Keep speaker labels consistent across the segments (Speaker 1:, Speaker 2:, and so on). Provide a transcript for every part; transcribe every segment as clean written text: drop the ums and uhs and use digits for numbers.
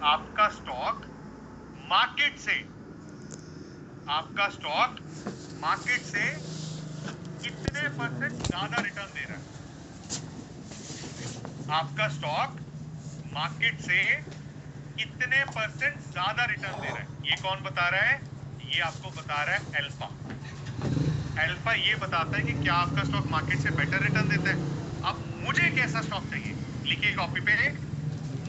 Speaker 1: आपका stock market से कितने परसेंट ज्यादा रिटर्न दे रहा है। आपका स्टॉक मार्केट से कितने परसेंट ज्यादा रिटर्न दे रहा है, ये कौन बता रहा है? ये आपको बता रहा है अल्फा। अल्फा ये बताता है कि क्या आपका स्टॉक मार्केट से बेटर रिटर्न देता है। अब मुझे कैसा स्टॉक चाहिए, लिखिए कॉपी पे,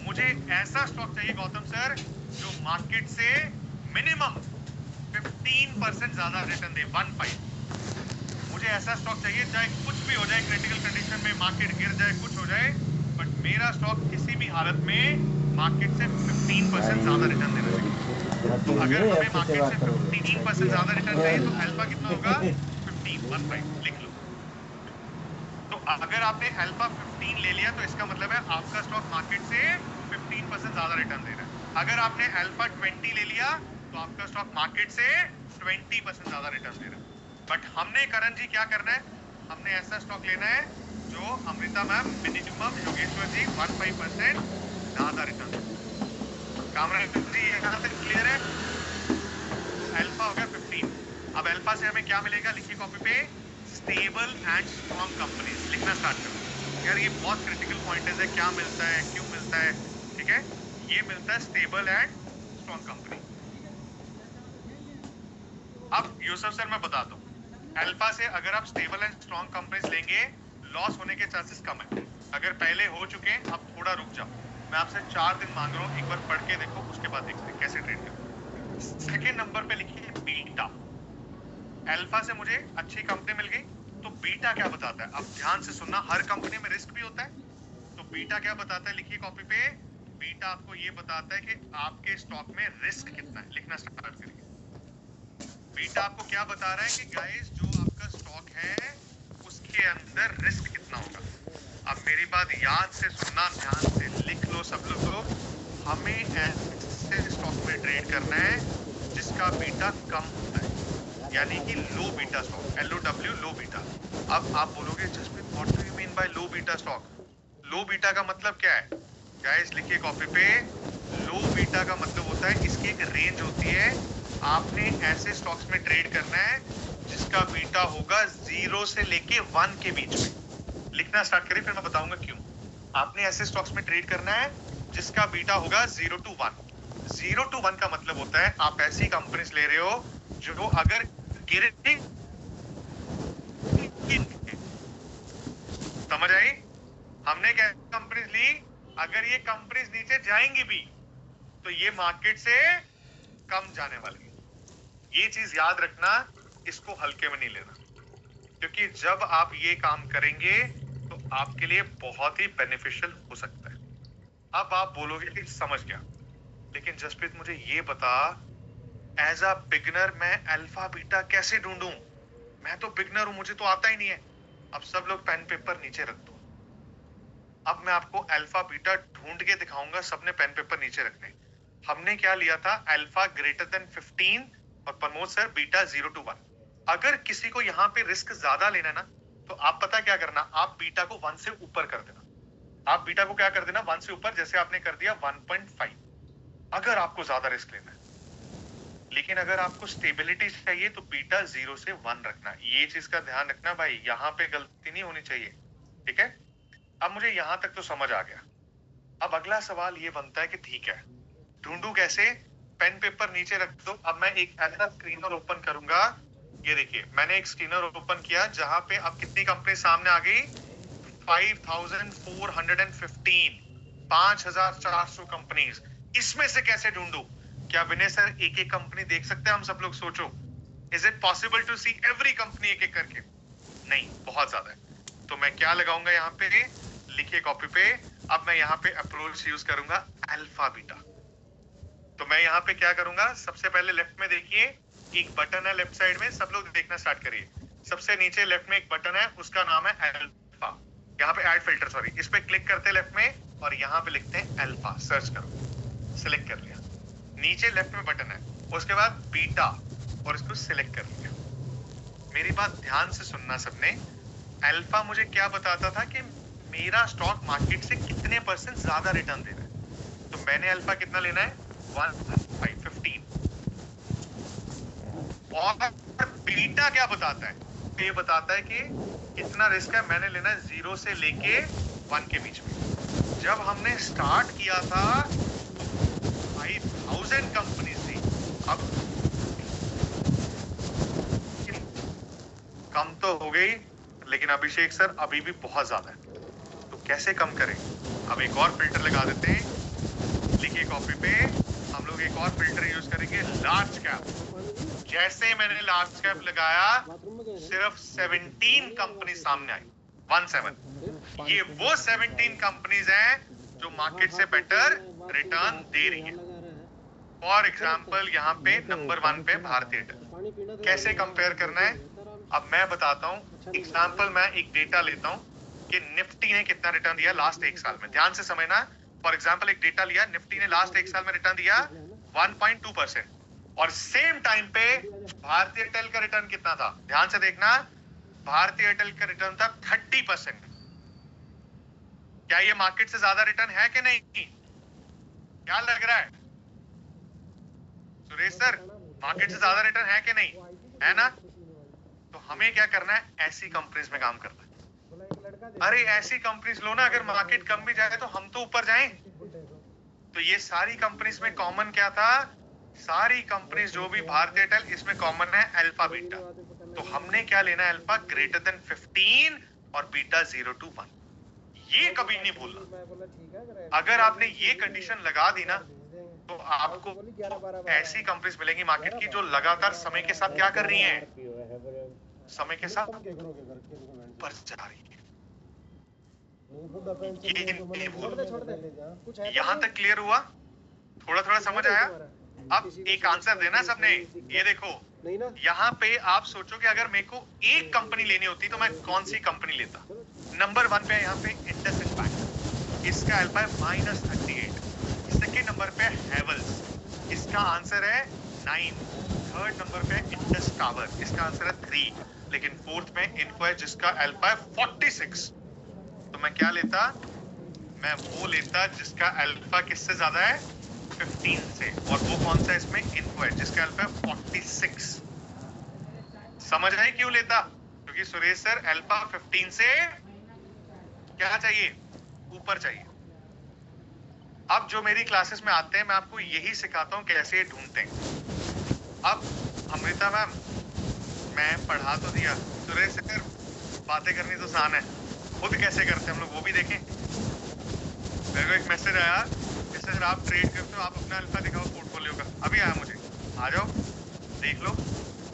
Speaker 1: मुझे ऐसा स्टॉक चाहिए गौतम सर जो मार्केट से मिनिमम 15% ज्यादा रिटर्न दे, 15। मुझे ऐसा स्टॉक चाहिए चाहे कुछ भी हो जाए, क्रिटिकल कंडीशन में मार्केट गिर जाए, कुछ हो जाए, बट मेरा स्टॉक किसी भी हालत में मार्केट से 15% ज्यादा रिटर्न देना चाहिए। तो अगर हमें मार्केट से 15% ज्यादा रिटर्न चाहिए तो अल्फा कितना होगा? 15 लिख लो। तो अगर आपने अल्फा 15 ले लिया तो इसका मतलब है आपका स्टॉक मार्केट से 15% ज्यादा रिटर्न दे रहा है। अगर आपने अल्फा 20 ले लिया तो आपका स्टॉक मार्केट से 20% ज्यादा रिटर्न दे रहा है। बट हमने करण जी क्या करना है, हमने ऐसा स्टॉक लेना है जो अमृता मैम मिनिमम, योगेश्वर जी 15% ज्यादा रिटर्न। कामराज जी यहाँ तक क्लियर है? अल्फा हो गया 15। अब अल्फा से हमें क्या मिलेगा, लिखिए कॉपी पे, स्टेबल एंड स्ट्रॉन्ग कंपनीज। लिखना स्टार्ट करो यार, ये बहुत क्रिटिकल पॉइंट है, क्या मिलता है, क्यों मिलता है, ठीक है? ये मिलता है स्टेबल एंड स्ट्रॉन्ग कंपनी। अब यूसुफ सर मैं बता दूं, अल्फा से अगर आप स्टेबल एंड स्ट्रॉन्ग कंपनीज लेंगे, लॉस होने के चांसेस कम है। अगर पहले हो चुके, अब थोड़ा रुक जाओ, मैं आपसे 4 दिन मांग रहा हूं, एक बार पढ़ के देखो, उसके बाद देखते हैं कैसे ट्रेड करते हैं। सेकेंड नंबर पे लिखिए बीटा। अल्फा से मुझे अच्छी कंपनी मिल गई, तो बीटा क्या बताता है? अब ध्यान से सुनना, हर कंपनी में रिस्क भी होता है। तो बीटा क्या बताता है, लिखिए कॉपी पे, बीटा आपको ये बताता है कि आपके स्टॉक में रिस्क कितना है। लिखना स्टार्ट करिए। बीटा आपको क्या बता रहा है कि गाइस जो आपका स्टॉक है उसके अंदर रिस्क कितना होगा। अब मेरी बात याद से सुनना, ध्यान से लिख लो सब लोग, हमें ऐसे स्टॉक में ट्रेड करना है जिसका बीटा कम होता है, यानी कि low beta stock, LOW, low beta. अब आप बोलोगे Jaspreet what do you mean by low beta stock? Low beta का मतलब क्या है गाइस, लिखिए कॉपी पे, लो बीटा का मतलब होता है इसकी एक रेंज होती है, आपने ऐसे स्टॉक्स में ट्रेड करना है जिसका बीटा होगा 0 से लेके 1 के बीच में। लिखना स्टार्ट करिए, फिर मैं बताऊंगा क्यों। आपने ऐसे स्टॉक्स में ट्रेड करना है जिसका बीटा होगा 0 to 1। 0 to 1 का मतलब होता है आप ऐसी कंपनीज ले रहे हो जो अगर गिरे, समझ आई? हमने क्या कंपनीज ली, अगर ये कंपनीज नीचे जाएंगी भी तो ये मार्केट से कम जाने वाली है। ये चीज याद रखना, इसको हल्के में नहीं लेना, क्योंकि जब आप ये काम करेंगे तो आपके लिए बहुत ही बेनिफिशियल हो सकता है। अब आप बोलोगे कि समझ गया, लेकिन जसप्रीत मुझे ये बता, एज अ बिगनर मैं अल्फा बीटा कैसे ढूंढूं? मैं तो बिगनर हूं, मुझे तो आता ही नहीं है। अब सब लोग पेन पेपर नीचे रख दो। अब मैं आपको अल्फा बीटा ढूंढ के दिखाऊंगा, सबने पेन पेपर नीचे रखने। हमने क्या लिया था, अल्फा ग्रेटर देन 15 और प्रमोद सर बीटा 0 to 1। अगर किसी को यहाँ पे रिस्क ज्यादा लेना ना, तो आप पता क्या करना, आप बीटा को 1 से ऊपर कर देना। आप बीटा को क्या कर देना, 1 से ऊपर, जैसे आपने कर दिया 1.5, अगर आपको ज्यादा रिस्क लेना है। लेकिन अगर आपको स्टेबिलिटी चाहिए तो बीटा 0 से 1 रखना। ये चीज का ध्यान रखना भाई, यहाँ पे गलती नहीं होनी चाहिए, ठीक है? अब मुझे यहां तक तो समझ आ गया। अब अगला सवाल ये बनता है कि ठीक है, ढूंढू कैसे? पेन पेपर नीचे रख दो। अब मैं एक ऐसा स्क्रीनर ओपन करूंगा, ये देखिए मैंने एक स्क्रीनर ओपन किया जहां पे अब कितनी कंपनी सामने आ गई, 5415, 5400 कंपनीज। इसमें से कैसे ढूंढू? क्या विनय सर एक एक कंपनी देख सकते हैं हम सब लोग? सोचो, is it possible to see every company एक एक करके? नहीं, बहुत ज्यादा है। तो मैं क्या लगाऊंगा यहाँ पे, लिखिए कॉपी पे, अब मैं यहाँ पे अप्रोच यूज करूंगा अल्फा बीटा। तो मैं यहाँ पे क्या करूंगा, सबसे पहले लेफ्ट में देखिए एक बटन है, लेफ्ट साइड में, सब लोग देखना स्टार्ट करिए। सबसे नीचे लेफ्ट में एक बटन है, उसका नाम है अल्फा। यहाँ पे ऐड फिल्टर, सॉरी, इस पे क्लिक करते हैं लेफ्ट में और यहाँ पे लिखते हैं अल्फा, सर्च करो, सिलेक्ट कर लिया। नीचे लेफ्ट में बटन है, उसके बाद बीटा, और इसको सिलेक्ट कर लिया। मेरी बात ध्यान से सुनना सबने, अल्फा मुझे क्या बताता था कि मेरा स्टॉक मार्केट से कितने % ज्यादा रिटर्न दे रहा है। तो मैंने अल्फा कितना लेना है 1/15। और बीटा क्या बताता है? ये बताता है कि कितना रिस्क है, मैंने लेना है 0 से लेके 1 के बीच में। जब हमने स्टार्ट किया था तो 5000 कंपनीज थी, अब कम तो हो गई, लेकिन अभिषेक सर अभी भी बहुत ज्यादा है। तो कैसे कम करें? अब एक और फिल्टर लगा देते हैं, लिखिए कॉपी पे, हम लोग एक और फिल्टर यूज करेंगे, लार्ज कैप। जैसे मैंने लार्ज कैप लगाया सिर्फ 17 कंपनी सामने आई, 17। ये वो 17 कंपनीज हैं जो मार्केट से बेटर रिटर्न दे रही है। फॉर एग्जाम्पल यहाँ पे नंबर 1 पे भारतीय एयरटेल। कैसे कंपेयर करना है अब मैं बताता हूँ। एग्जाम्पल मैं एक डेटा लेता हूँ कि निफ्टी ने कितना रिटर्न दिया लास्ट 1 साल में। ध्यान से समझना। फॉर एग्जाम्पल एक डेटा लिया, निफ्टी ने लास्ट 1 साल में रिटर्न दिया 1.2%, और सेम टाइम पे भारतीय एयरटेल का रिटर्न कितना था? ध्यान से देखना, भारतीय एयरटेल का रिटर्न था 30%। क्या ये मार्केट से ज्यादा रिटर्न है कि नहीं? क्या लग रहा है सुरेश सर? मार्केट से ज्यादा रिटर्न है कि नहीं? है ना? तो हमें क्या करना है? ऐसी कंपनीज में काम करना है। अरे ऐसी कंपनीज लो ना, अगर मार्केट कम भी जाए तो हम तो ऊपर जाएं। तो ये सारी कंपनीज में कॉमन क्या था? सारी कंपनीज जो भी भारतीय एयरटेल, इसमें कॉमन है अल्फा बीटा। तो हमने क्या लेना है? अल्फा ग्रेटर देन 15 और बीटा 0 to 1। ये कभी नहीं भूलना। अगर आपने ये कंडीशन लगा दी ना तो आपको ऐसी कंपनीज मिलेंगी मार्केट की जो लगातार समय के साथ क्या कर रही हैं? समय के साथ ऊपर जा रही है। यहां तक क्लियर हुआ? थोड़ा थोड़ा समझ आया? अब एक आंसर देना सबने। ये देखो, यहाँ पे आप सोचो कि अगर मेरे को एक कंपनी लेनी होती तो मैं कौन सी कंपनी लेता? नंबर 1 पे यहाँ पे इंडसइंड बैंक, इसका अल्फा है -38। सेकेंड नंबर पे हेवल्स, इसका आंसर है 9। थर्ड नंबर पे इंडस टावर, इसका आंसर है 3। लेकिन फोर्थ में इन्फो है जिसका अल्फा है 46। तो मैं क्या लेता? मैं वो लेता जिसका अल्फा किससे ज्यादा है? 15 से। और वो कौन सा इसमें? इन्फो है जिसका अल्फा है 46। समझ आई क्यों लेता? क्योंकि सुरेश सर अल्फा 15 से क्या चाहिए? ऊपर चाहिए। अब जो मेरी क्लासेस में आते हैं मैं आपको यही सिखाता हूँ कैसे ये ढूंढते हैं। अब अमृता मैम, मैं पढ़ा तो दिया, सुरेश सर बातें करनी तो आसान है, खुद कैसे करते हैं हम लोग वो भी देखें। मेरे को एक मैसेज आया, सर आप ट्रेड करते हो, आप अपना अल्फा दिखाओ पोर्टफोलियो का। अभी आया मुझे, आ जाओ देख लो।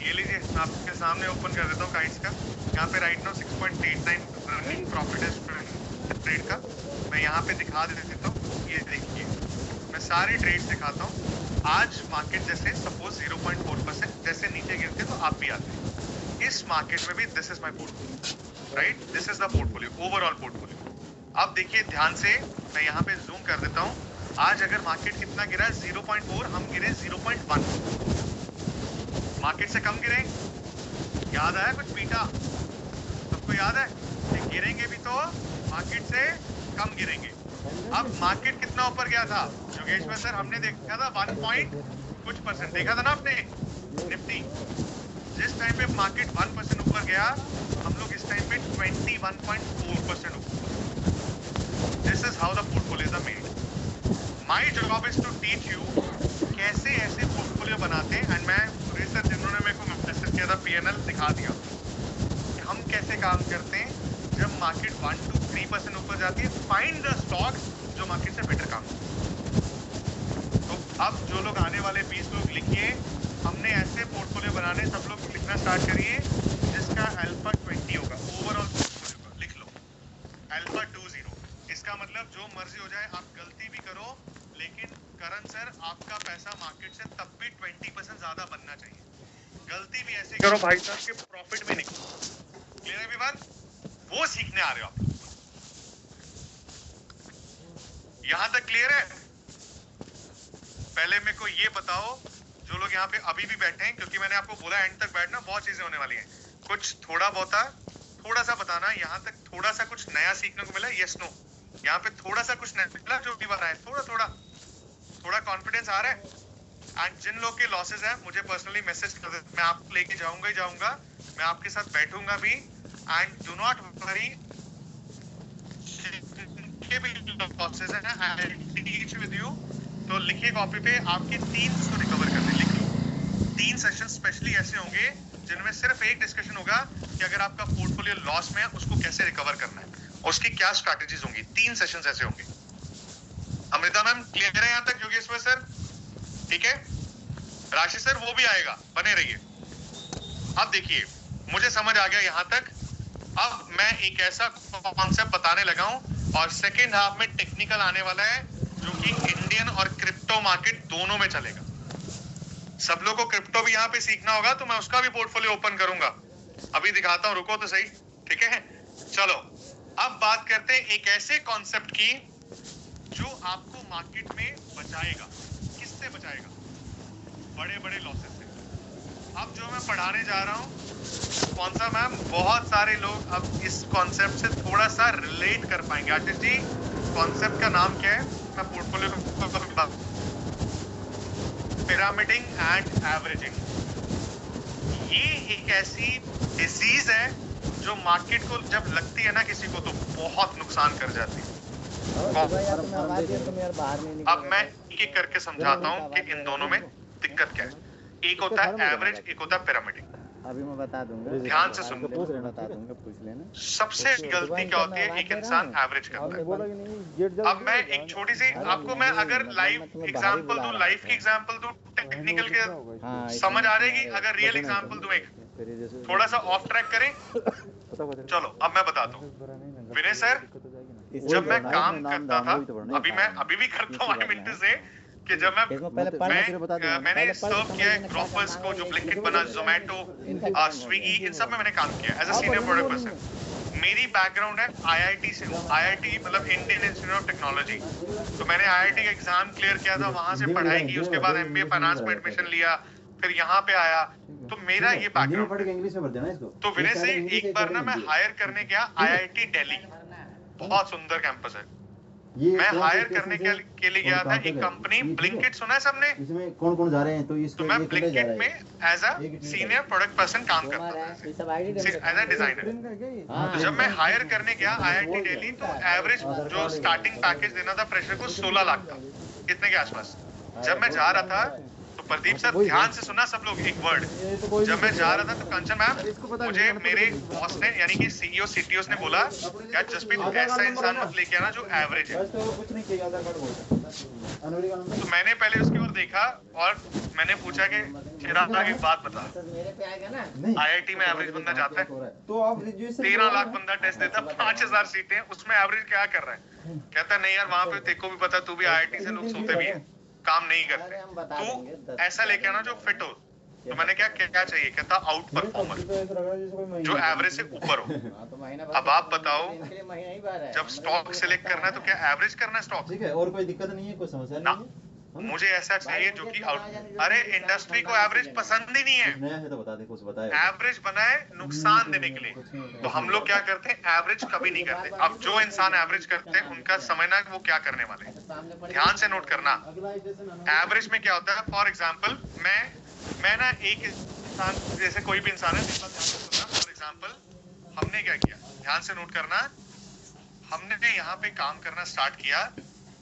Speaker 1: ये लीजिए, मैं आपके सामने ओपन कर देता हूँ काइंस का। यहाँ पे राइट नाउ 6.89 रनिंग प्रॉफिट है ट्रेड का। मैं यहाँ पे दिखा देता हूँ, ये देखिए मैं सारे ट्रेड्स दिखाता हूँ। आज मार्केट जैसे सपोज 0.4% जैसे नीचे गिरते तो आप भी आते हैं। इस मार्केट में भी this is my portfolio, right? This is the portfolio, overall portfolio. अब देखिए ध्यान से, मैं यहाँ पे जूम कर देता हूँ। आज अगर मार्केट कितना गिरा है? 0.4, हम गिरे 0.1। मार्केट से कम गिरे। याद आया कुछ बीटा? सबको याद है? गिरेंगे भी तो मार्केट से कम गिरेंगे। अब मार्केट कितना ऊपर गया था योगेश्वर सर? हमने देखा था 1% देखा था ना आपने निफ्टी। जिस टाइम पे मार्केट 1% ऊपर गया, हम लोग इस टाइम पे 21.4% ऊपर। This is how the portfolios are made. My job is to teach you कैसे ऐसे पोर्टफोलियो बनाते हैं। एंड मैं सुरेश सर जिन्होंने मेरे को मैसेज किया था पीएनएल दिखा दिया कि हम कैसे काम करते हैं। जब मार्केट 1 to 3% ऊपर जाती है, फाइंड द स्टॉक्स जो मार्केट से बेटर काम करते हैं। तो अब जो लोग आने वाले 20 लोग लिखिए, हमने ऐसे पोर्टफोलियो बनाने, सब लोग लिखना स्टार्ट करिए जिसका अल्फा 20 होगा। ओवरऑल पोर्टफोलियो का लिख लो अल्फा 20। इसका मतलब जो मर्जी हो जाए, आप गलती भी करो, लेकिन करण सर आपका पैसा मार्केट से तब भी 20% ज्यादा बनना चाहिए। गलती भी ऐसे करो भाई साहब के प्रॉफिट में निकलो। क्लियर है विवाद? वो सीखने आ रहे हो आप लोग। यहां तक क्लियर है? पहले मेरे को ये बताओ, जो लोग यहाँ पे अभी भी बैठे हैं, क्योंकि मैंने आपको बोला एंड तक बैठना, बहुत चीजें होने वाली हैं। कुछ थोड़ा सा बताना, यहाँ तक थोड़ा सा कुछ नया सीखने को मिला? Yes no? यहाँ पे थोड़ा सा कुछ नया मिला जो भी बना है? थोड़ा थोड़ा कॉन्फिडेंस आ रहा है? एंड जिन लोग के लॉसेस है मुझे पर्सनली मैसेज कर दे, मैं आपको लेके जाऊंगा ही जाऊंगा, मैं आपके साथ बैठूंगा भी। एंड डू नॉट वरी, के भी लॉसेस है I will teach with you. तो लिखिए कॉपी पे, आपके 3 उसको रिकवर करने लिख लो। 3 सेशन स्पेशली ऐसे होंगे जिनमें सिर्फ एक डिस्कशन होगा कि अगर आपका पोर्टफोलियो लॉस में है उसको कैसे रिकवर करना है, उसकी क्या स्ट्रैटेजीज होंगी। 3 सेशंस ऐसे होंगे। अमृता मैम क्लियर है यहाँ तक? योगेश सर ठीक है, राशि सर वो भी आएगा, बने रहिए। अब देखिए मुझे समझ आ गया यहाँ तक। अब मैं एक ऐसा कॉन्सेप्ट बताने लगा हूं और सेकेंड हाफ में टेक्निकल आने वाला है जो कि इंडियन और क्रिप्टो मार्केट दोनों में चलेगा। सब लोगों को क्रिप्टो भी यहाँ पे सीखना होगा तो मैं उसका भी पोर्टफोलियो ओपन करूंगा, अभी दिखाता हूं, रुको तो सही। ठीक है, चलो अब बात करते हैं एक ऐसे कॉन्सेप्ट की जो आपको मार्केट में बचाएगा। किससे बचाएगा? बड़े बड़े लॉसेस से। अब जो मैं पढ़ाने जा रहा हूँ कौन सा मैम, बहुत सारे लोग अब इस कॉन्सेप्ट से थोड़ा सा रिलेट कर पाएंगे। आशीष जी कॉन्सेप्ट का नाम क्या है? मैं पोर्टफोलियो को पिरामिडिंग एंड एवरेजिंग। ये एक ऐसी डिजीज है जो मार्केट को जब लगती है ना किसी को तो बहुत नुकसान कर जाती है। अब मैं एक एक करके समझाता हूँ कि इन दोनों में दिक्कत क्या है। एक होता है एवरेज, एक होता है पिरामिडिंग।
Speaker 2: अभी मैं बता दूंगा,
Speaker 1: ध्यान से सुन,
Speaker 2: बता दूंगा, पूछ लेना।
Speaker 1: सबसे गलती क्या होती है, एक इंसान एवरेज करता है। अब मैं एक छोटी सी आपको, मैं अगर लाइव एग्जांपल दूं, लाइफ की एग्जांपल दूं, टेक्निकल के समझ आ जाएगी। अगर रियल एग्जांपल दूं, एक थोड़ा सा ऑफ ट्रैक करें, चलो अब मैं बताता हूँ। विनय सर जब मैं काम करता था, अभी भी करता हूँ, आई मीन टू से कि जब मैंने सर्व किया है ड्रॉपर्स को, जो ब्लिंकिट बना, जोमेटो, स्विगी, इन सब में मैंने काम किया as a senior product person. मेरी बैकग्राउंड है आईआईटी से, आईआईटी मतलब इंडियन इंस्टीट्यूट ऑफ टेक्नोलॉजी। तो मैंने आईआईटी का एग्जाम क्लियर किया था, वहां से पढ़ाई की, उसके बाद एमबीए फाइनेंस में एडमिशन लिया, फिर यहाँ पे आया। तो मेरा ये बैकग्राउंड। तो विनय से एक बार ना मैं हायर करने गया आईआईटी दिल्ली, बहुत सुंदर कैंपस है। मैं हायर करने के लिए गया था एक कंपनी, ब्लिंकिट सुना है सबने?
Speaker 3: इसमें कौन कौन जा रहे हैं? तो इसको
Speaker 1: मैं ब्लिंकिट में as a senior product person काम करता था, एज अ डिजाइनर। जब मैं हायर करने गया आईआईटी दिल्ली, तो एवरेज जो स्टार्टिंग पैकेज देना था फ्रेशर को 16 लाख था, इतने के आसपास। जब मैं जा रहा था तो प्रदीप सर ध्यान से सुना सब लोग एक वर्ड, जब मैं जा रहा था तो कंचन मैम मुझे मेरे बॉस ने यानी कि सीईओ सीटीओस ने बोला यार जसप्रीत ऐसा इंसान मत लेके आना जो एवरेज है। तो मैंने पहले उसकी ओर देखा और मैंने पूछा कि चिराग एक बात बता, आईआईटी में एवरेज बंदा जाता है
Speaker 3: तो आप
Speaker 1: 13 लाख बंदा टेस्ट देता, 5000 सीटें, उसमें एवरेज क्या कर रहा है? कहता नहीं यार वहां पे तेरे को भी पता, तू भी आईआईटी से, लोग सोते भी हैं, काम नहीं करते, तू ऐसा लेके आना जो फिट हो। तो मैंने क्या क्या चाहिए? कहता आउट परफॉर्मर जो एवरेज से ऊपर हो। अब आप बताओ जब स्टॉक सिलेक्ट करना है तो क्या एवरेज करना है स्टॉक?
Speaker 3: ठीक है, और कोई दिक्कत नहीं है, कोई समस्या नहीं है।
Speaker 1: मुझे ऐसा चाहिए जो कि आउट, अरे इंडस्ट्री को एवरेज पसंद ही नहीं है,
Speaker 3: नया है तो बता दे, कुछ बताए।
Speaker 1: एवरेज बनाए नुकसान देने के लिए। तो हम लोग क्या करते हैं, एवरेज कभी नहीं करते। अब जो इंसान एवरेज करते हैं उनका समझना वो क्या करने वाले हैं, ध्यान से नोट करना। एवरेज में क्या होता है, फॉर एग्जाम्पल मैं ना एक इंसान, जैसे कोई भी इंसान है, फॉर एग्जाम्पल हमने क्या किया, ध्यान से नोट करना। हमने यहाँ पे काम करना स्टार्ट किया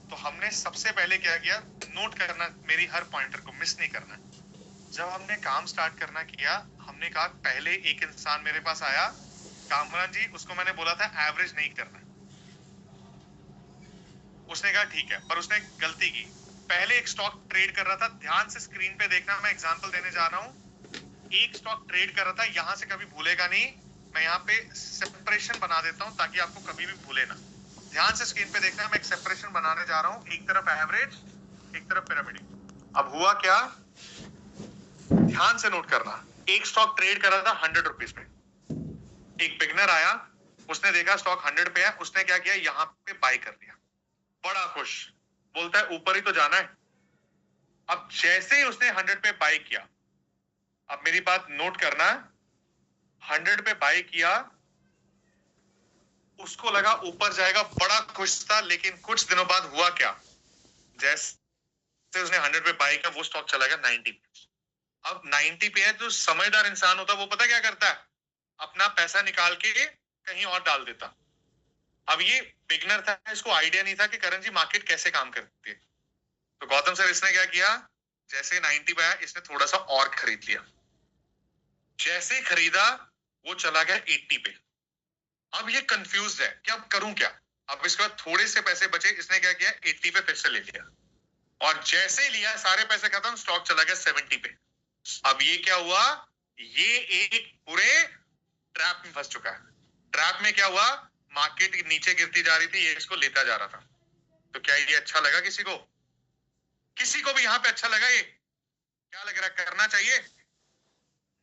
Speaker 1: तो हमने सबसे पहले क्या किया, नोट करना, मेरी हर पॉइंटर को मिस नहीं करना। जब हमने काम स्टार्ट करना किया, हमने कहा पहले एक इंसान मेरे पास आया, कामरान जी, उसको मैंने बोला था एवरेज नहीं करना। उसने कहा ठीक है, पर उसने गलती की। पहले एक स्टॉक ट्रेड कर रहा था, ध्यान से स्क्रीन पे देखना, मैं एग्जांपल देने जा रहा हूं। एक स्टॉक ट्रेड कर रहा था, यहां से कभी भूलेगा नहीं, मैं यहाँ पे सेपरेशन बना देता हूं ताकि आपको कभी भी भूले ना। ध्यान से स्क्रीन पे देखना, मैं एक सेपरेशन बनाने जा रहा हूं, एक तरफ एवरेज, एक तरफ पिरामिड। अब हुआ क्या, ध्यान से नोट करना। एक स्टॉक ट्रेड कर रहा था 100 रुपीज पे, एक बिगनर आया, उसने देखा स्टॉक 100 पे है, उसने क्या किया, यहाँ पे बाय कर दिया, बड़ा खुश, बोलता है ऊपर ही तो जाना है। अब जैसे ही उसने 100 पे बाय किया, अब मेरी बात नोट करना, 100 पे बाय किया, उसको लगा ऊपर जाएगा, बड़ा खुश था। लेकिन कुछ दिनों बाद हुआ क्या, जैसे से उसने 100 पे बाय किया, वो स्टॉक चला गया 90 पे। अब 90 पे है, जो समझदार इंसान होता है वो पता क्या करता है, अपना पैसा निकाल के कहीं और डाल देता। अब ये बिगनर था, इसको आइडिया नहीं था कि करण जी मार्केट कैसे काम करती है। तो गौतम सर इसने क्या किया, जैसे 90 पे आया इसने थोड़ा सा और खरीद लिया, जैसे खरीदा वो चला गया 80 पे। अब ये कंफ्यूज है कि अब करूं क्या। अब इसके बाद थोड़े से पैसे बचे, इसने क्या किया 80 पे फिर से ले लिया, और जैसे लिया सारे पैसे खत्म, स्टॉक चला गया 70 पे। अब ये क्या हुआ, ये एक पूरे ट्रैप में फंस चुका है। ट्रैप में क्या हुआ, मार्केट नीचे गिरती जा रही थी, ये इसको लेता जा रहा था। तो क्या ये अच्छा लगा किसी को? किसी को भी यहाँ पे अच्छा लगा? ये क्या लग रहा है, करना चाहिए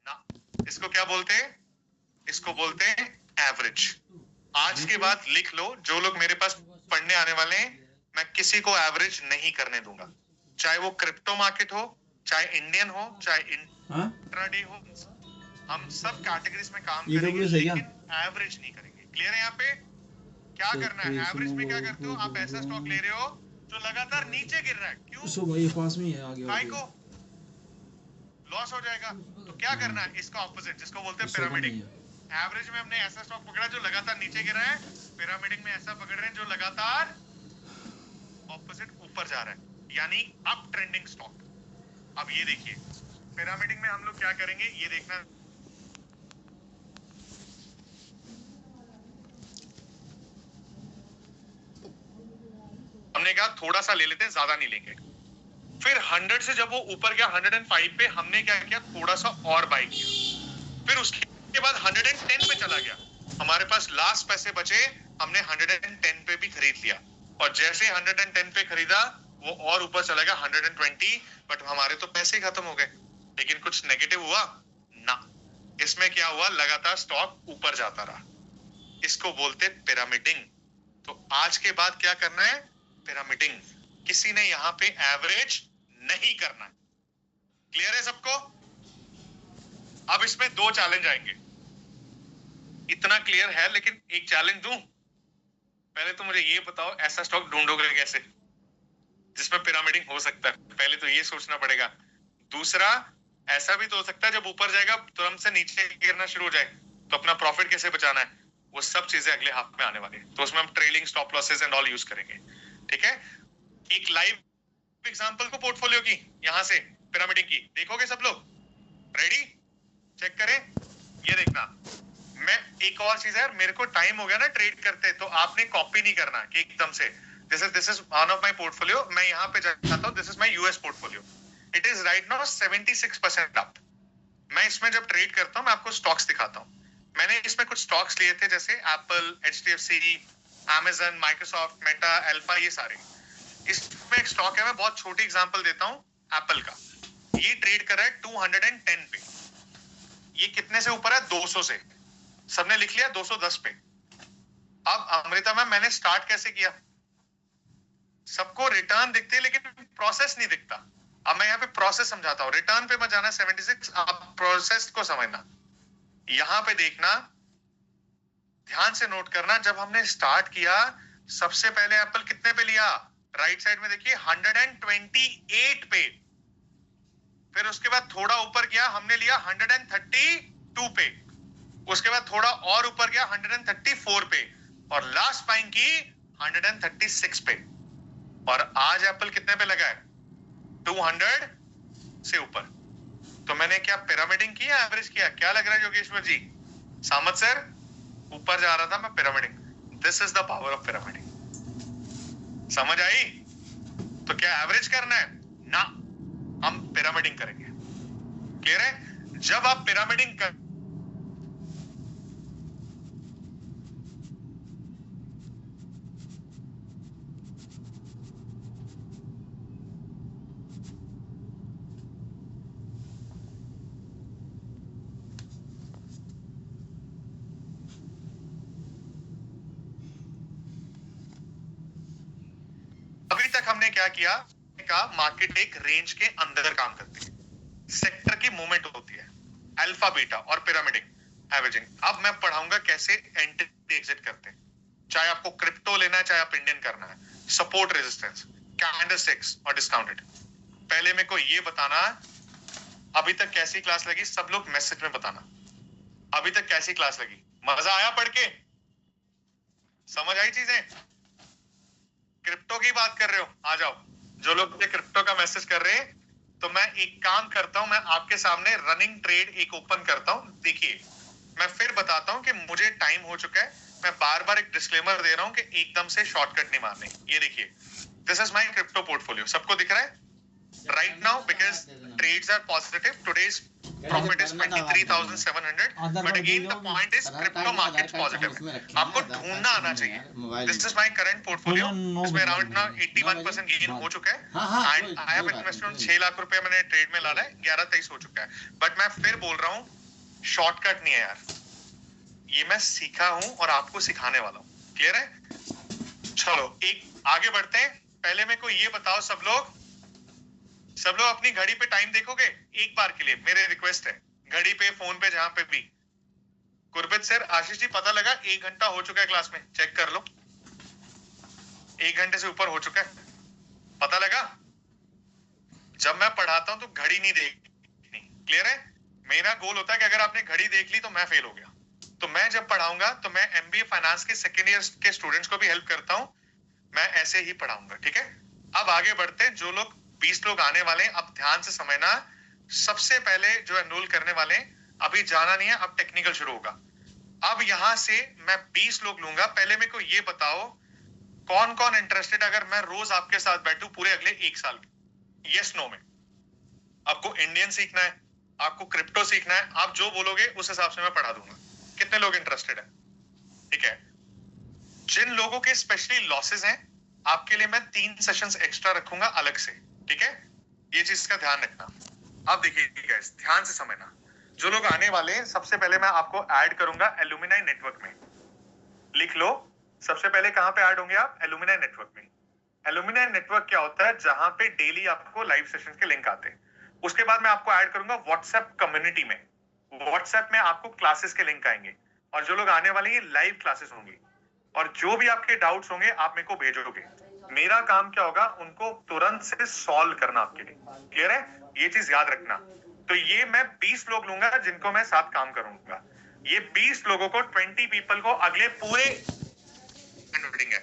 Speaker 1: ना? इसको क्या बोलते हैं, इसको बोलते हैं एवरेज। आज के बाद लिख लो, जो लोग मेरे पास पढ़ने आने वाले हैं, मैं किसी को एवरेज नहीं करने दूंगा, चाहे वो क्रिप्टो मार्केट हो, चाहे इंडियन हो, चाहे इंट्राडे हो। हम सब कैटेगरीज में काम करेंगे, लेकिन एवरेज नहीं करेंगे। क्लियर है? यहाँ पे क्या करना है, एवरेज में क्या करते हो आप, ऐसा स्टॉक ले रहे हो जो लगातार नीचे गिर रहा है। क्यों?
Speaker 4: सो भाई पास में ही है, आगे
Speaker 1: काय को लॉस हो जाएगा। तो क्या करना है, इसका ऑपोजिट, जिसको बोलते हैं पिरामिडिंग। एवरेज में हमने ऐसा स्टॉक पकड़ा जो लगातार नीचे गिर रहा है, पिरामिडिंग में ऐसा पकड़ रहे हैं जो लगातार ऑपोजिट ऊपर जा रहा है, यानी अप ट्रेंडिंग स्टॉक। अब ये देखिए, पिरामिडिंग में हम लोग क्या करेंगे, ये देखना। हमने कहा थोड़ा सा ले लेते हैं, ज्यादा नहीं लेंगे। फिर 100 से जब वो ऊपर गया 105 पे, हमने क्या किया, थोड़ा सा और बाय किया। फिर उसके बाद 110 पे चला गया, हमारे पास लास्ट पैसे बचे, हमने 110 पे भी खरीद लिया, और जैसे 110 पे खरीदा वो और ऊपर चला गया 120, बट हमारे तो पैसे खत्म हो गए। लेकिन कुछ नेगेटिव हुआ ना, इसमें क्या हुआ, लगातार स्टॉक ऊपर जाता रहा। इसको बोलते पिरामिडिंग। तो आज के बाद क्या करना है, पिरामिडिंग। किसी ने यहाँ पे एवरेज नहीं करना। क्लियर है सबको? अब इसमें दो चैलेंज आएंगे, इतना क्लियर है, लेकिन एक चैलेंज दूं। पहले तो मुझे ये बताओ, ऐसा स्टॉक ढूंढोगे कैसे जिसमें पिरामिडिंग हो सकता है? पहले तो ये सोचना पड़ेगा। दूसरा, ऐसा भी तो हो सकता है जब ऊपर जाएगा तुरंत से नीचे गिरना शुरू हो जाए, तो अपना प्रॉफिट कैसे बचाना है, वो सब चीजें अगले हाफ में आने वाली है। तो उसमें हम trailing stop losses and all use करेंगे। ठीक है, एक लाइव एग्जांपल को पोर्टफोलियो की, यहां से पिरामिडिंग की देखोगे सब लोग? रेडी? चेक करें, ये देखना। मैं एक और चीज है, मेरे को टाइम हो गया ना ट्रेड करते, तो आपने कॉपी नहीं करना कि एकदम से this is one of my portfolio. मैं यहाँ पे जाता हूँ, this is my US portfolio. It is right now 76% up. मैं इसमें जब ट्रेड करता हूँ, मैं आपको स्टॉक्स दिखाता हूँ। मैंने इसमें कुछ स्टॉक्स लिए थे, जैसे Apple, HDFC, Amazon, Microsoft, Meta, alpha, ये सारे। इसमें एक स्टॉक है, मैं बहुत छोटी एग्जांपल देता हूँ एप्पल का। ये ट्रेड कर रहा है 210 पे। ये कितने से ऊपर है? 200 से। सबने लिख लिया 210 पे। अब अमृता मैम, मैंने स्टार्ट कैसे किया? सबको रिटर्न दिखते हैं लेकिन प्रोसेस नहीं दिखता। अब मैं यहाँ पे प्रोसेस समझाता हूँ। रिटर्न पे मत जाना 76, आप प्रोसेस को समझना। यहाँ पे देखना, ध्यान से नोट करना। जब हमने स्टार्ट किया, सबसे पहले एप्पल कितने पे लिया? राइट साइड में देखिए 128 पे। फिर उसके बाद थोड़ा ऊपर गया, हमने लिया 132 पे। उसके बाद थोड़ा और ऊपर गया 134 पे, और लास्ट बाइंग की 136 पे। और आज एप्पल कितने पे लगा है? 200 से ऊपर। तो मैंने क्या पिरामिडिंग किया, एवरेज किया? क्या लग रहा है योगेश्वर जी? सामत सर, ऊपर जा रहा था मैं, pyramiding. This is the power of pyramiding. समझ आई? तो क्या एवरेज करना है ना, हम पिरामिडिंग करेंगे। क्लियर है? जब आप पिरामिडिंग कर हमने क्या किया, मार्केट एक रेंज के अंदर काम करती है, सेक्टर की मूवमेंट होती है, अल्फा, बीटा और पिरामिडिंग, एवरेजिंग। अब मैं पढ़ाऊंगा कैसे एंट्री एग्जिट करते हैं, चाहे आपको क्रिप्टो लेना है, चाहे आप इंडियन करना है। सपोर्ट, रेजिस्टेंस, कैंडलस्टिक्स और डिस्काउंटेड। पहले मेरे को ये बताना अभी तक कैसी क्लास लगी, सब लोग मैसेज में बताना अभी तक कैसी क्लास लगी, मजा आया पढ़ के, समझ आई चीजें। क्रिप्टो की बात कर रहे हो, आ जाओ। जो लोग क्रिप्टो का मैसेज कर रहे हैं, तो मैं एक काम करता हूं, मैं आपके सामने रनिंग ट्रेड एक ओपन करता हूं। देखिए मैं फिर बताता हूं कि मुझे टाइम हो चुका है, मैं बार बार एक डिस्क्लेमर दे रहा हूं कि एकदम से शॉर्टकट नहीं मारने। ये देखिए, this is my crypto portfolio, सबको दिख रहा है right now because trades are positive. Today's profit is 23,700, but again the point is crypto markets positive. आपको ढूंढना आना चाहिए। This is my current portfolio, इसमें around now 81% गेन हो चुका है and I have invested on 6 lakh रुपए मैंने ट्रेड में डाला है, 11-23 हो चुका है। बट मैं फिर बोल रहा हूँ, शॉर्टकट नहीं है यार, ये मैं सीखा हूँ और आपको सिखाने वाला हूँ। क्लियर है? चलो एक आगे बढ़ते हैं। पहले मेरे को ये बताओ सब लोग अपनी घड़ी पे टाइम देखोगे एक बार के लिए, मेरे रिक्वेस्ट है, घड़ी पे फोन पे जहां पे भी। गुरबित सर, आशीष जी, पता लगा 1 घंटा हो चुका है क्लास में, चेक कर लो, 1 घंटे से ऊपर हो चुका है, पता लगा। जब मैं पढ़ाता हूं तो घड़ी नहीं देखनी, क्लियर है? मेरा गोल होता है कि अगर आपने घड़ी देख ली तो मैं फेल हो गया। तो मैं जब पढ़ाऊंगा तो मैं एमबीए फाइनेंस के सेकेंड ईयर के स्टूडेंट्स को भी हेल्प करता हूं, मैं ऐसे ही पढ़ाऊंगा, ठीक है? अब आगे बढ़ते हैं। जो लोग 20 लोग आने वाले हैं, अब ध्यान से समझना। सबसे पहले जो एनरोल करने वाले हैं, अभी जाना नहीं है, अब टेक्निकल शुरू होगा। अब यहां से मैं 20 लोग लूंगा। पहले मेरे को ये बताओ कौन कौन इंटरेस्टेड, अगर मैं रोज आपके साथ बैठूं पूरे अगले 1 साल, यस नो में। आपको इंडियन सीखना है, आपको क्रिप्टो सीखना है, आप जो बोलोगे उस हिसाब से मैं पढ़ा दूंगा। कितने लोग इंटरेस्टेड है? ठीक है। जिन लोगों के स्पेशली लॉसेस हैं, आपके लिए मैं 3 सेशंस एक्स्ट्रा रखूंगा अलग से, ठीक है? ये चीज का ध्यान रखना। अब देखिए गाइस, ध्यान से समझना। जो लोग आने वाले हैं, सबसे पहले मैं आपको ऐड करूंगा एलुमिनाई नेटवर्क में। लिख लो, सबसे पहले कहां पे ऐड होंगे आप? एलुमिनाई नेटवर्क में। एलुमिनाई नेटवर्क क्या होता है? जहां पे डेली आपको लाइव सेशन के लिंक आते हैं। उसके बाद मैं आपको ऐड करूंगा व्हाट्सएप कम्युनिटी में। व्हाट्सएप में आपको क्लासेस के लिंक आएंगे, और जो लोग आने वाले हैं लाइव क्लासेस होंगी, और जो भी आपके डाउट्स होंगे आप मेरे को भेजोगे। मेरा काम क्या होगा? उनको तुरंत से सॉल्व करना आपके लिए। क्लियर है? ये चीज याद रखना। तो ये मैं 20 लोग लूंगा जिनको मैं साथ काम करूंगा। ये 20 लोगों को, 20 पीपल को अगले पूरे हैंडहोल्डिंग है।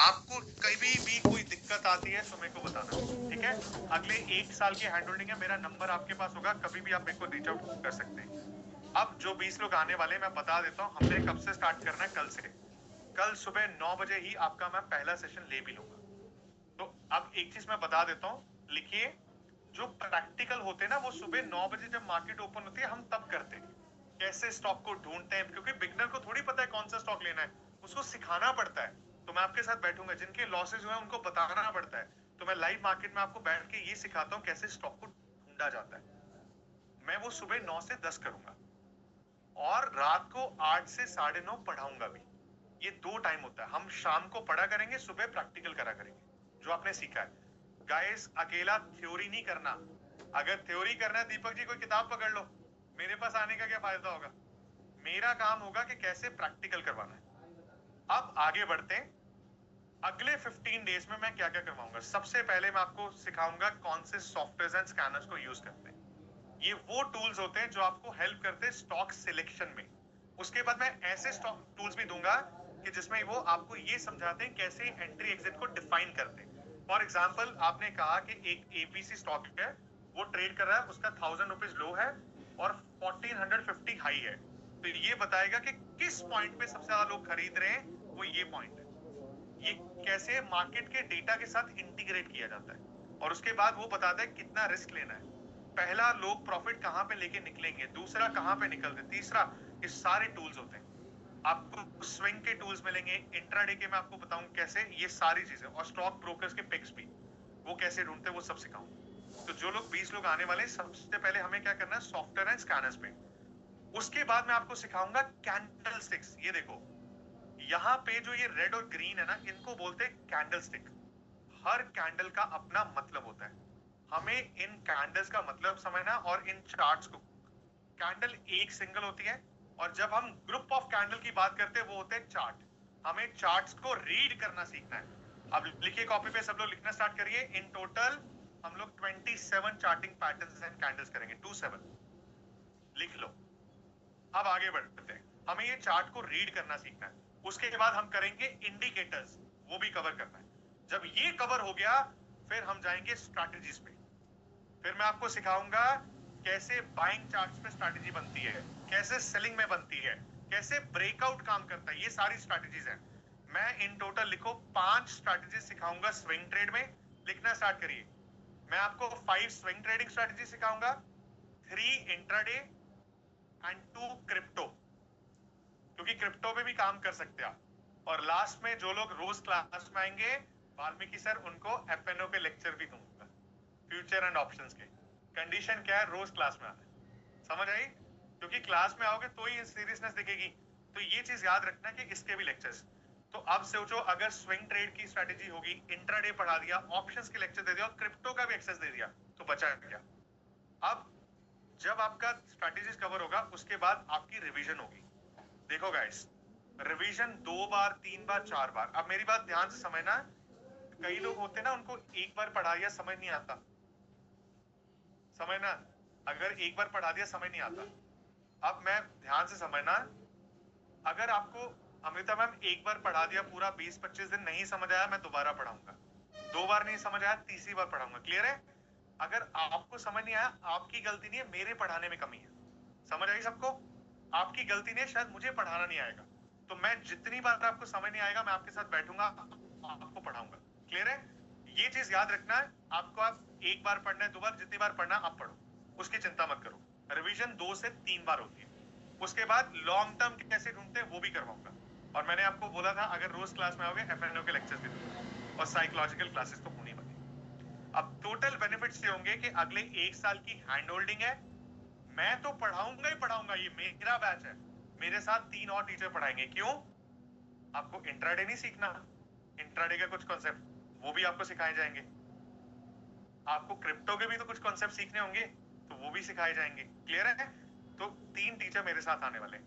Speaker 1: आपको कभी भी कोई दिक्कत आती है तो मेरे को बताना, ठीक है? अगले 1 साल की हैंडहोल्डिंग है, मेरा नंबर आपके पास होगा, कभी भी आप मेरे को रीच आउट कर सकते हैं। अब जो 20 लोग आने वाले मैं बता देता हूँ, हमने कब से स्टार्ट करना है? कल से। कल सुबह 9 बजे ही आपका मैं पहला सेशन ले भी लूंगा। तो अब एक चीज मैं बता देता हूँ, लिखिए, जो प्रैक्टिकल होते हैं ना, वो सुबह 9 बजे जब मार्केट ओपन होती है हम तब करते हैं। कैसे स्टॉक को ढूंढते हैं, क्योंकि बिगनर को थोड़ी पता है कौन सा स्टॉक लेना है, उसको सिखाना पड़ता है। तो मैं आपके साथ बैठूंगा, जिनके लॉसेज हुए उनको बताना पड़ता है। तो मैं लाइव मार्केट में आपको बैठ के ये सिखाता हूँ कैसे स्टॉक को ढूंढा जाता है। मैं वो सुबह 9 से 10 करूंगा, और रात को 8 से 9:30 पढ़ाऊंगा भी। ये 2 टाइम होता है। हम शाम को पढ़ा करेंगे, सुबह प्रैक्टिकल करा करेंगे जो आपने सीखा है। गाइस, अकेला थ्योरी नहीं करना। अगर थ्योरी करना है, दीपक जी कोई किताब पकड़ लो, मेरे पास आने का क्या फायदा होगा? मेरा काम होगा कि कैसे प्रैक्टिकल करवाना है। अब आगे बढ़ते हैं। अगले 15 डेज में मैं क्या क्या करवाऊंगा? सबसे पहले मैं आपको सिखाऊंगा कौन से सॉफ्टवेयर एंड स्कैनर्स को यूज करते हैं। ये वो टूल्स होते हैं जो आपको हेल्प करते हैं स्टॉक सिलेक्शन में। उसके बाद मैं ऐसे स्टॉक टूल्स भी दूंगा कि जिसमें वो आपको ये समझाते हैं कैसे एंट्री एग्जिट को डिफाइन करते हैं। फॉर एग्जांपल, आपने कहा कि एक एपीसी स्टॉक है, वो ट्रेड कर रहा है, उसका 1000 रुपीज लो है और 1450 हाई है, तो ये बताएगा कि किस पॉइंट पे सबसे ज्यादा लोग खरीद रहे हैं, वो ये पॉइंट है। ये कैसे मार्केट के डेटा के साथ इंटीग्रेट किया जाता है, और उसके बाद वो बताता है कितना रिस्क लेना है। पहला, लोग प्रॉफिट कहां पे लेके निकलेंगे, दूसरा कहां पे निकलते, तीसरा, ये सारे टूल्स होते हैं। आपको स्विंग के टूल्स मिलेंगे, इंट्राडे के मैं आपको बताऊं कैसे, ये सारी चीजें, और स्टॉक ब्रोकर्स के पिक्स भी, वो कैसे ढूंढते हैं वो सब सिखाऊं। तो जो लोग 20 लोग आने वाले, सबसे पहले हमें क्या करना है? सॉफ्टवेयर एंड स्कैनर्स पे। उसके बाद मैं आपको सिखाऊंगा कैंडल स्टिक्स। ये देखो, यहाँ पे जो ये रेड और ग्रीन है ना, इनको बोलते हैं कैंडल स्टिक। हर कैंडल का अपना मतलब होता है, हमें इन कैंडल्स का मतलब समझना, और इन चार्ट्स को। कैंडल एक सिंगल होती है, और जब हम ग्रुप ऑफ कैंडल की बात करते हैं वो होते हैं चार्ट। हमें चार्ट्स को रीड करना सीखना है। अब लिखिए कॉपी पे, सब लोग लिखना स्टार्ट करिए। इन टोटल हम लोग 27 चार्टिंग पैटर्न्स एंड कैंडल्स करेंगे। 27 लिख लो। अब आगे बढ़ते हैं, हमें ये चार्ट को रीड करना सीखना है। उसके बाद हम करेंगे इंडिकेटर्स, वो भी कवर करना है। जब ये कवर हो गया फिर हम जाएंगे स्ट्रैटेजीज पे। फिर मैं आपको सिखाऊंगा कैसे बाइंग चार्ट्स पे स्ट्रैटेजी बनती है, कैसे सेलिंग में बनती है, कैसे ब्रेकआउट काम करता है। ये सारी स्ट्रैटेजीज हैं। मैं इन टोटल लिखो 5 स्ट्रैटेजी सिखाऊंगा स्विंग ट्रेड में। लिखना स्टार्ट करिए। मैं आपको 5 स्विंग ट्रेडिंग स्ट्रैटेजी सिखाऊंगा, 3 इंट्राडे एंड 2 क्रिप्टो, क्योंकि क्रिप्टो में भी काम कर सकते हैं आप। और लास्ट में जो लोग रोज क्लास में आएंगे वाल्मीकि सर, उनको एफएनओ के लेक्चर भी दूंगा, फ्यूचर एंड ऑप्शंस के। कंडीशन क्या है? रोज क्लास में आना है। समझ आई? क्योंकि क्लास में आओगे तो ही सीरियसनेस दिखेगी। तो ये चीज याद रखना कि इसके भी लेक्चर्स। तो अब सोचो, अगर स्विंग ट्रेड की स्ट्रेटेजी होगी, इंट्राडे पढ़ा दिया, ऑप्शंस के लेक्चर दे दिया और क्रिप्टो का भी एक्सेस दे दिया, तो बचा क्या? अब जब आपका स्ट्रेटेजीज कवर होगा उसके बाद आपकी रिवीजन होगी। देखो गाइस, रिवीजन 2 बार, 3 बार, 4 बार। अब मेरी बात ध्यान से समझना। कई लोग होते हैं ना, उनको एक बार पढ़ा दिया समझ नहीं आता। समझना, अगर एक बार पढ़ा दिया समझ नहीं आता। अब मैं ध्यान से समझना, अगर आपको अमृता मैम एक बार पढ़ा दिया पूरा 20-25 दिन नहीं समझ आया, मैं दोबारा पढ़ाऊंगा। 2 बार नहीं समझ आया, तीसरी बार पढ़ाऊंगा। क्लियर है? अगर आपको समझ नहीं आया, आपकी गलती नहीं है, मेरे पढ़ाने में कमी है। समझ आई सबको? आपकी गलती नहीं है, शायद मुझे पढ़ाना नहीं आएगा। तो मैं जितनी बार आपको समझ नहीं आएगा, मैं आपके साथ बैठूंगा, आपको पढ़ाऊंगा। क्लियर है? ये चीज याद रखना है आपको। आप एक बार पढ़ना है, 2 बार, जितनी बार पढ़ना आप पढ़ो, उसकी चिंता मत करो। रिवीजन 2 से 3 बार होती है। उसके बाद लॉन्ग टर्म कैसे ढूंढते हैं वो भी करवाऊंगा। और मैंने आपको बोला था अगर रोज क्लास में आओगे एफएनओ के लेक्चर्स भी दूंगा और साइकोलॉजिकल क्लासेस तो होनी बनी। अब टोटल बेनिफिट्स ये होंगे कि अगले 1 साल की हैंड होल्डिंग है। मैं तो पढ़ाऊंगा ही पढ़ाऊंगा, ये मेरा बैच है। मेरे साथ 3 और टीचर पढ़ाएंगे। क्यों? आपको इंट्राडे नहीं सीखना, इंट्राडे का कुछ कॉन्सेप्ट वो भी आपको सिखाए जाएंगे। आपको क्रिप्टो के भी तो कुछ कॉन्सेप्ट सीखने होंगे, तो वो भी सिखाए जाएंगे। क्लियर है? तो 3 टीचर मेरे साथ आने वाले।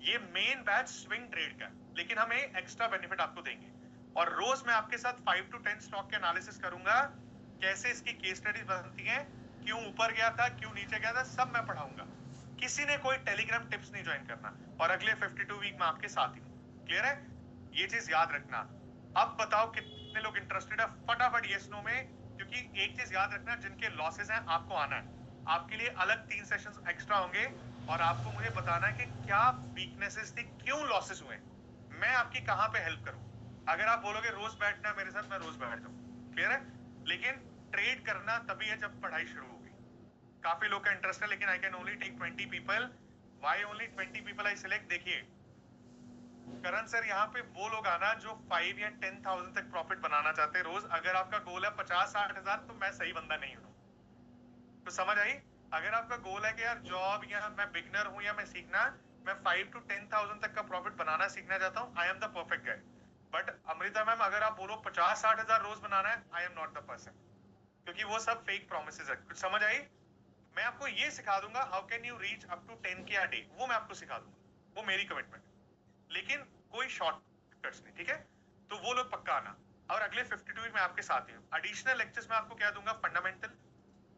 Speaker 1: ये मेन बैच स्विंग ट्रेड का, लेकिन हमें एक्स्ट्रा बेनिफिट आपको देंगे। और रोज मैं आपके साथ 5 to 10 स्टॉक के एनालिसिस करूंगा, कैसे इसकी केस स्टडीज बनती हैं, क्यों ऊपर गया था, क्यों नीचे गया था, सब मैं पढ़ाऊंगा। किसी ने कोई टेलीग्राम टिप्स नहीं ज्वाइन करना। और अगले 52 वीक में आपके साथ ही हूं। क्लियर है? ये चीज याद रखना। अब बताओ कितने लोग इंटरेस्टेड है? फटाफट येस नो में, क्योंकि एक चीज याद रखना, जिनके लॉसेस हैं आपको आना है। आपके लिए अलग 3 सेशंस एक्स्ट्रा होंगे और आपको मुझे बताना है कि क्या वीकनेसेस थी, क्यों लॉसेस हुए, मैं आपकी कहां पे हेल्प करूं। अगर आप बोलोगे रोज बैठना मेरे साथ, मैं रोज बैठ जाऊं। क्लियर है? लेकिन ट्रेड करना तभी है जब पढ़ाई शुरू होगी। काफी लोग का इंटरेस्ट है, लेकिन I can only take 20 people. Why only 20 people I select? देखिए करण सर, यहाँ पे वो लोग आना जो 5 या 10,000 तक प्रॉफिट बनाना चाहते हैं रोज। अगर आपका गोल है 50-60 हजार, तो मैं सही बंदा नहीं हूं। तो समझ आई? अगर आपका गोल है कि यार जॉब, या मैं बिगनर हूं, या मैं सीखना, मैं 5 to 10,000 तक का प्रॉफिट बनाना सीखना चाहता हूं, I am the perfect guy. But Amrita ma'am, अगर आप बोलो 50-60 हजार रोज बनाना है, I am not the person, क्योंकि वो सब फेक प्रॉमिसेस है। कुछ समझ आई? मैं आपको ये सिखा दूंगा how can you reach up to 10K a day, वो मैं आपको सिखा दूंगा, वो मेरी कमिटमेंट है। लेकिन कोई शॉर्टकट्स नहीं, ठीक है? तो वो लोग पक्का आना। और अगले 52 वीक में आपके साथ ही हूं। एडिशनल लेक्चर्स में आपको क्या दूंगा? फंडामेंटल,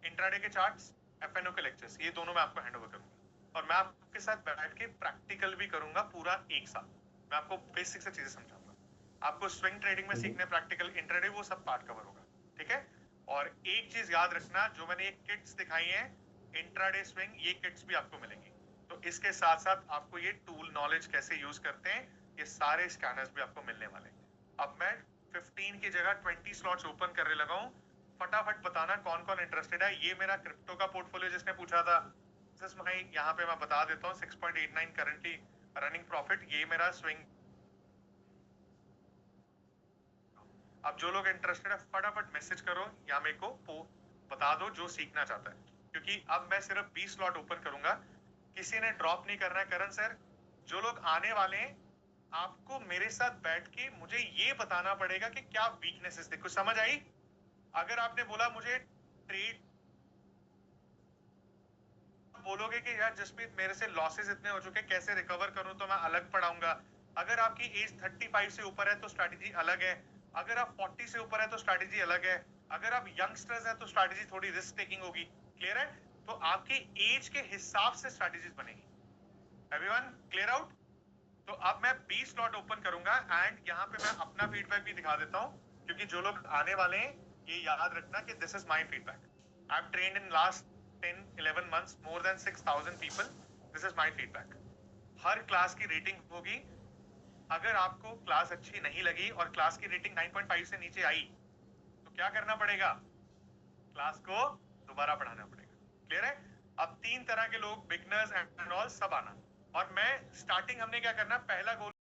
Speaker 1: इंट्राडे के चार्ट्स, एफएनओ के लेक्चर्स, ये दोनों मैं आपको हैंड ओवर करूंगा। और मैं आपके साथ बैठ के प्रैक्टिकल भी करूंगा पूरा 1 साल। मैं आपको बेसिक से चीजें समझाऊंगा। आपको स्विंग ट्रेडिंग में सीखने प्रैक्टिकल, इंट्राडे, वो सब पार्ट कवर होगा। ठीक है? और एक चीज याद रखना, जो मैंने ये किट्स दिखाई है इंट्राडे स्विंग, ये किट्स भी आपको मिलेंगी। तो इसके साथ साथ आपको ये टूल नॉलेज कैसे यूज करते हैं, ये सारे स्कैनर्स भी आपको मिलने वाले हैं। अब मैं 15 की जगह 20 स्लॉट्स ओपन करने लगा हूं। फटाफट बताना कौन कौन इंटरेस्टेड है। ये मेरा क्रिप्टो का पोर्टफोलियो जिसने पूछा था, यहाँ पे मैं बता देता हूँ 6.89 करंटली रनिंग प्रॉफिट, ये मेरा स्विंग। अब जो लोग इंटरेस्टेड है फटाफट मैसेज करो या मेरे को बता दो जो सीखना चाहता है, क्योंकि अब मैं सिर्फ 20 स्लॉट ओपन करूंगा। किसी ने ड्रॉप नहीं करना है। करण सर, जो लोग आने वाले हैं, आपको मेरे साथ बैठ के मुझे ये बताना पड़ेगा कि क्या वीकनेसेस थे। कुछ समझ आई? अगर आपने बोला मुझे ट्रेड, बोलोगे कि यार जसप्रीत मेरे से लॉसेस इतने हो चुके, कैसे रिकवर करूं, तो मैं अलग पढ़ाऊंगा। अगर आपकी एज 35 से ऊपर है तो स्ट्रैटेजी अलग है, अगर आप 40 से ऊपर है तो स्ट्रैटेजी अलग है, अगर आप यंगस्टर्स हैं तो स्ट्रैटेजी थोड़ी रिस्क टेकिंग होगी, क्लियर है? तो आपके एज के हिसाब से स्ट्रैटेजीज बनेगी। Everyone clear out? तो अब मैं 20 स्लॉट ओपन करूंगा एंड यहाँ पे मैं अपना फीडबैक भी दिखा देता हूँ, क्योंकि जो लोग आने वाले हैं ये याद रखना कि this is my feedback. I have trained in last 10-11 months more than 6,000 people. This is my feedback. हर क्लास की रेटिंग होगी। अगर आपको क्लास अच्छी नहीं लगी और क्लास की रेटिंग 9.5 से नीचे आई तो क्या करना पड़ेगा? क्लास को दोबारा पढ़ाना पड़ेगा। क्लियर है? अब 3 तरह के लोग, बिगनर्स एंड ऑल, सब आना। और मैं स्टार्टिंग हमने क्या करना, पहला गोल